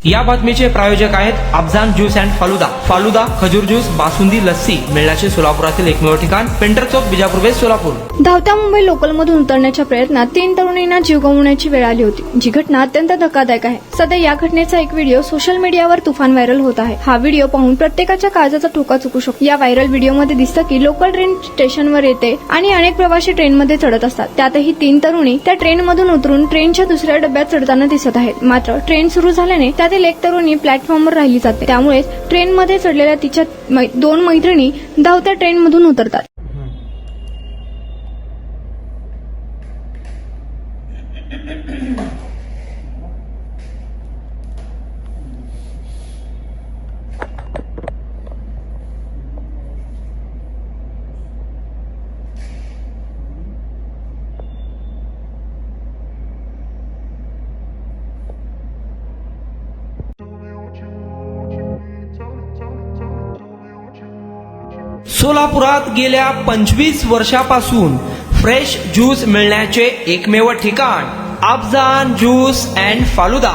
या बातमीचे प्रायोजक आहेत अफजान ज्यूस अँड फालुदा। फालुदा, खजूर ज्यूस, बासुंदी, लस्सी मिळण्याचे सोलापुरातील एकमेव ठिकाण पेंटर चौक, बिजापूर वेस्ट, सोलापूर। धावत्या मुंबई लोकलमधून उतरण्याच्या प्रयत्नात 3 तरुणींना जीव गमावण्याची वेळ आली होती, जी घटना अत्यंत धक्कादायक आहे। सध्या या घटनेचा एक व्हिडिओ सोशल मीडियावर तुफान व्हायरल होत आहे। हा व्हिडिओ पाहून प्रत्येकाच्या काळजाचा ठोका चुकू शकतो। या व्हायरल व्हिडिओमध्ये दिसतं की लोकल ट्रेन स्टेशनवर येते आणि अनेक प्रवासी ट्रेनमध्ये चढत असतात। त्यातही 3 तरुणी त्या ट्रेनमधून उतरून ट्रेनच्या दुसऱ्या डब्यात चढताना दिसत आहेत। मात्र ट्रेन सुरू झाल्याने त्यातील एक तरुणी प्लॅटफॉर्मवर राहिली जाते। त्यामुळे ट्रेनमध्ये चढलेल्या तिच्या 2 मैत्रिणी धावत्या ट्रेनमधून उतरतात। सोलापुरात गेल्या 25 वर्षापासून फ्रेश ज्यूस मिळण्याचे एकमेव ठिकाण अफजान ज्यूस अँड फालुदा।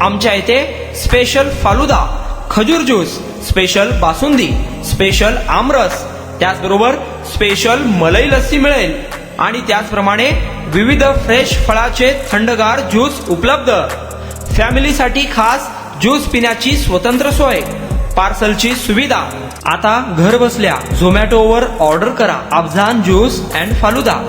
आमच्या इथे स्पेशल फालुदा, खजूर ज्यूस, स्पेशल बासुंदी, स्पेशल आमरस, त्याचबरोबर स्पेशल मलाई लस्सी मिळेल आणि त्याचप्रमाणे विविध फ्रेश फळाचे थंडगार ज्यूस उपलब्ध। फॅमिलीसाठी खास ज्यूस पिण्याची स्वतंत्र सोय, पार्सलची सुविधा। आता घर बसल्या झोमॅटोवर ऑर्डर करा अफजान ज्यूस अँड फालुदा।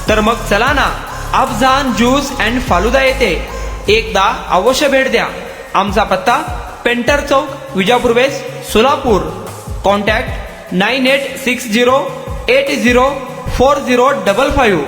तर मग चला ना, अफजान ज्यूस अँड फालुदा येथे एकदा अवश्य भेट द्या। आमचा पत्ता पेंटर चौक, बिजापूर वेस्ट, सोलापूर। कॉन्टॅक्ट 9860804055।